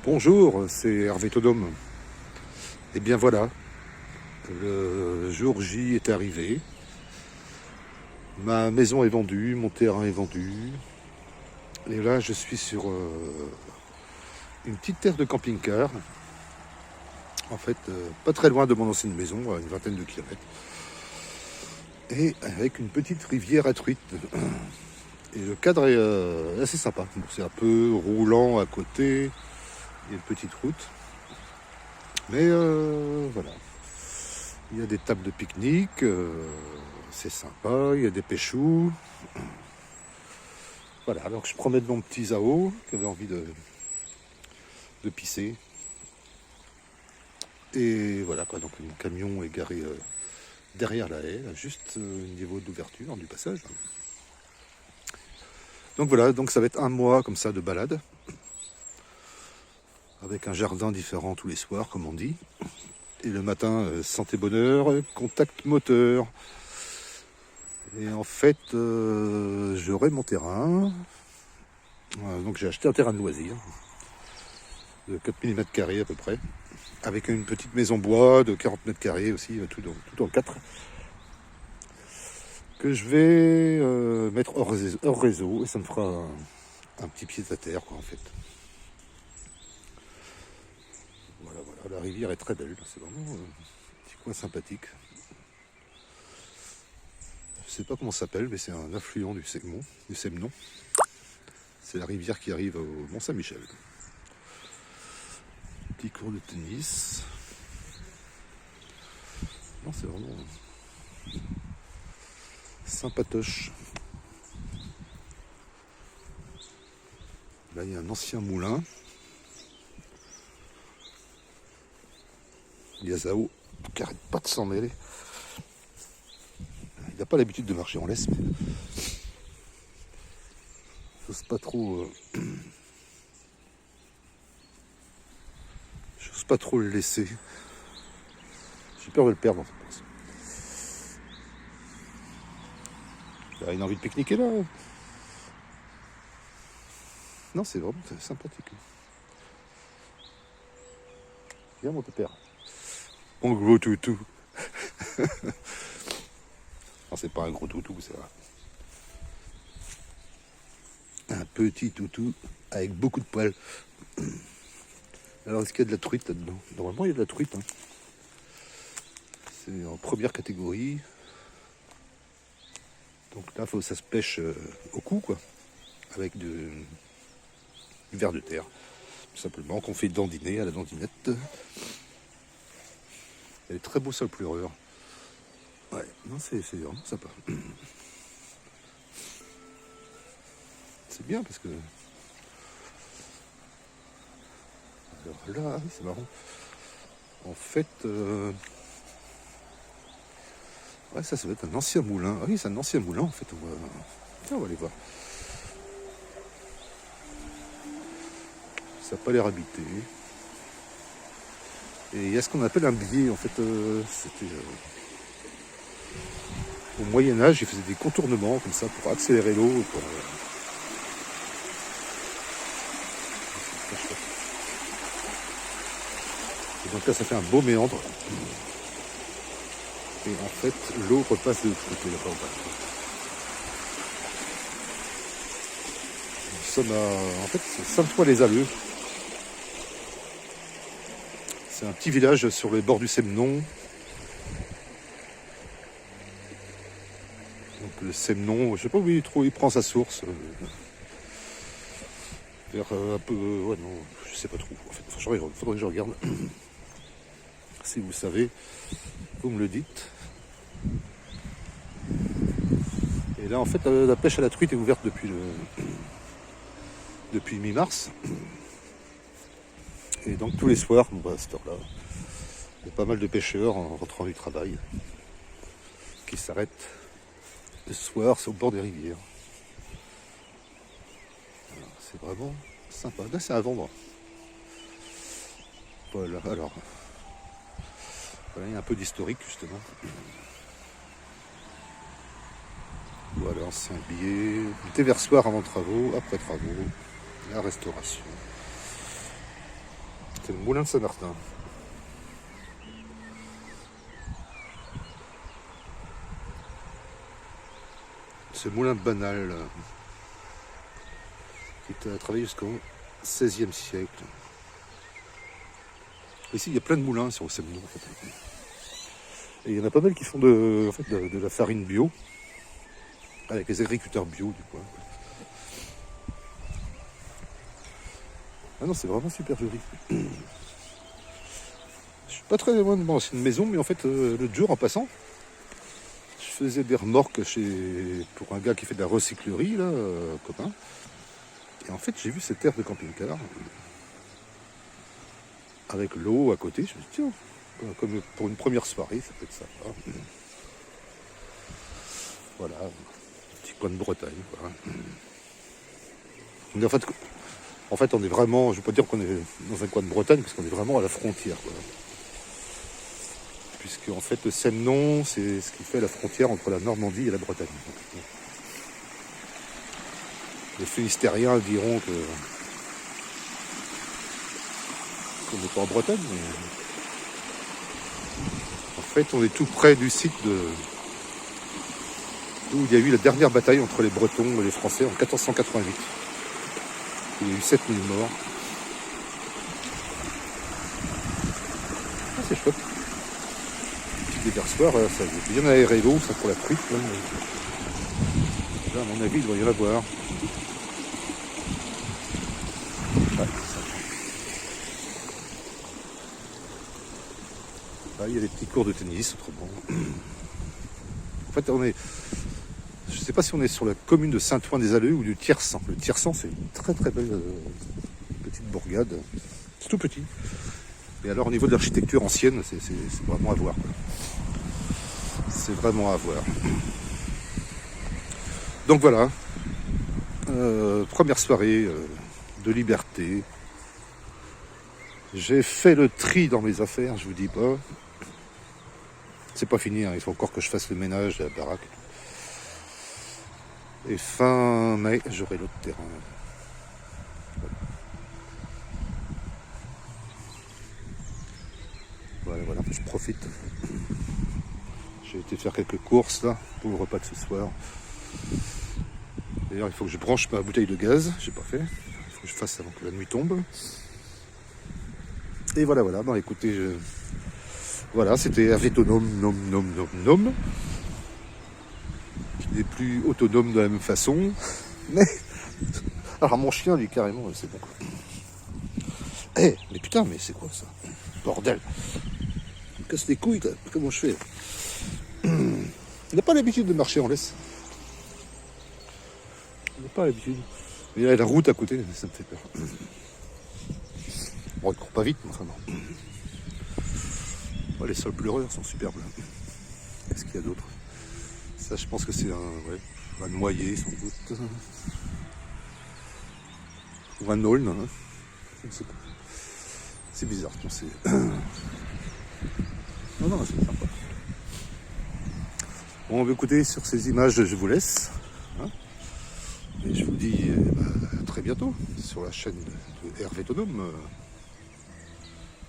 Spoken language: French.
Bonjour, c'est Hervé Todome. Et bien voilà, le jour J est arrivé. Ma maison est vendue, mon terrain est vendu. Et là, je suis sur une petite terre de camping-car. En fait, pas très loin de mon ancienne maison, à une vingtaine de kilomètres. Et avec une petite rivière à truites. Et le cadre est assez sympa. Bon, c'est un peu roulant à côté. Il y a une petite route. Mais voilà. Il y a des tables de pique-nique. C'est sympa. Il y a des pêchous. Voilà. Alors je promène mon petit Zao qui avait envie de pisser. Et voilà quoi. Donc mon camion est garé derrière la haie, là, juste au niveau d'ouverture du passage. Donc voilà, donc ça va être un mois comme ça de balade, avec un jardin différent tous les soirs, comme on dit. Et le matin, santé bonheur, contact moteur. Et en fait, j'aurai mon terrain. Donc j'ai acheté un terrain de loisirs de 4000 m² à peu près, avec une petite maison bois de 40 m² aussi, tout en 4. Que je vais mettre hors réseau, et ça me fera un petit pied à terre quoi en fait. Voilà, la rivière est très belle, c'est vraiment un petit coin sympathique. Je sais pas comment ça s'appelle, mais c'est un affluent du Semnon. C'est la rivière qui arrive au Mont-Saint-Michel. Petit cours de tennis. Non, c'est vraiment sympatoche. Là, il y a un ancien moulin. Il y a Zao qui arrête pas de s'en mêler. Il n'a pas l'habitude de marcher en laisse, mais j'ose pas trop. J'ose pas trop le laisser. J'ai peur de le perdre en fait. Il a une envie de pique-niquer là. Non, c'est vraiment sympathique. Viens mon pépère. Mon gros toutou. Non, c'est pas un gros toutou, c'est vrai. Un petit toutou avec beaucoup de poils. Alors, est-ce qu'il y a de la truite là-dedans? Normalement, il y a de la truite. Hein. C'est en première catégorie. Donc là, ça se pêche au cou, quoi. Avec du ver de terre. Tout simplement, qu'on fait dandiner à la dandinette. Elle est très beau sol pleureur. Ouais, non, c'est vraiment sympa. C'est bien parce que... Alors là, c'est marrant. En fait... Ouais, ça va être un ancien moulin. Ah oui, c'est un ancien moulin, en fait. Tiens, on va aller voir. Ça n'a pas l'air habité. Et il y a ce qu'on appelle un biais, en fait. C'était... Au Moyen-Âge, ils faisaient des contournements, comme ça, pour accélérer l'eau. Et donc là, ça fait un beau méandre. Et en fait, l'eau repasse de l'autre côté, là-bas en bas. Nous sommes à... En fait, c'est Sainte-Foy-les-Alleux. C'est un petit village sur les bords du Semnon. Donc le Semnon, je sais pas où il prend sa source. Vers un peu... ouais, non, je sais pas trop. En fait, faudrait que je regarde. Si vous savez, vous me le dites. Et là, en fait, la pêche à la truite est ouverte depuis mi-mars. Et donc, tous les soirs, à cette heure-là, il y a pas mal de pêcheurs en rentrant du travail qui s'arrêtent le soir sur le bord des rivières. C'est vraiment sympa. Là, c'est à vendre. Voilà, alors... Voilà, il y a un peu d'historique, justement. Voilà, ancien billet, déversoir avant travaux, après travaux, la restauration. C'est le moulin de Saint-Martin. Ce moulin de Banal qui a travaillé jusqu'au XVIe siècle. Ici, il y a plein de moulins sur le Semnon. En fait. Et il y en a pas mal qui font de la farine bio, avec les agriculteurs bio du coin. Ah non, c'est vraiment super joli. Je suis pas très loin de mon ancienne maison, mais en fait, l'autre jour, en passant, je faisais des remorques pour un gars qui fait de la recyclerie, là, copain. Et en fait, j'ai vu cette aire de camping-car avec l'eau à côté. Je me suis dit, tiens, comme pour une première soirée, ça peut être sympa. Voilà, petit coin de Bretagne, quoi. Mais en fait, on est vraiment, je ne veux pas dire qu'on est dans un coin de Bretagne, parce qu'on est vraiment à la frontière, quoi. Puisque en fait, le Semnon, c'est ce qui fait la frontière entre la Normandie et la Bretagne. Les Finistériens diront qu'on n'est pas en Bretagne, mais en fait, on est tout près du site où il y a eu la dernière bataille entre les Bretons et les Français en 1488. Il y a eu 7000 morts. Ah, c'est chouette. Petit déversoir, ça a bien aéré l'eau, ça pour la truite. Là, à mon avis, il doit y en avoir. Ouais, là, il y a des petits cours de tennis, autrement. En fait, je ne sais pas si on est sur la commune de Saint-Ouen-des-Alleux ou du Tiercent. Le Tiercent, c'est une très très belle petite bourgade. C'est tout petit. Et alors, au niveau de l'architecture ancienne, c'est vraiment à voir. C'est vraiment à voir. Donc voilà. Première soirée de liberté. J'ai fait le tri dans mes affaires, je vous dis pas. C'est pas fini, hein. Il faut encore que je fasse le ménage de la baraque. Et fin mai, j'aurai l'autre terrain. Voilà, je profite. J'ai été faire quelques courses là pour le repas de ce soir. D'ailleurs, il faut que je branche ma bouteille de gaz. J'ai pas fait. Il faut que je fasse avant que la nuit tombe. Et voilà. Bon, écoutez, voilà, c'était Hervé Autonome, nom. Qui n'est plus autonome de la même façon. Mais alors mon chien, lui, carrément, c'est bon. Mais putain, mais c'est quoi ça? Bordel. Il me casse les couilles, comment je fais? Il n'a pas l'habitude de marcher en laisse. Il n'a pas l'habitude. Il y a la route à côté, ça me fait peur. Bon, il court pas vite, mais enfin bon. Oh, les sols pleureurs sont superbes. Qu'est-ce qu'il y a d'autre? Ça, je pense que c'est un noyer, sans doute. Ou un aulne. Hein. C'est bizarre, je pense. Non, c'est sympa. Bon, écoutez, sur ces images, je vous laisse. Hein, et je vous dis à très bientôt sur la chaîne de Hervé Autonome.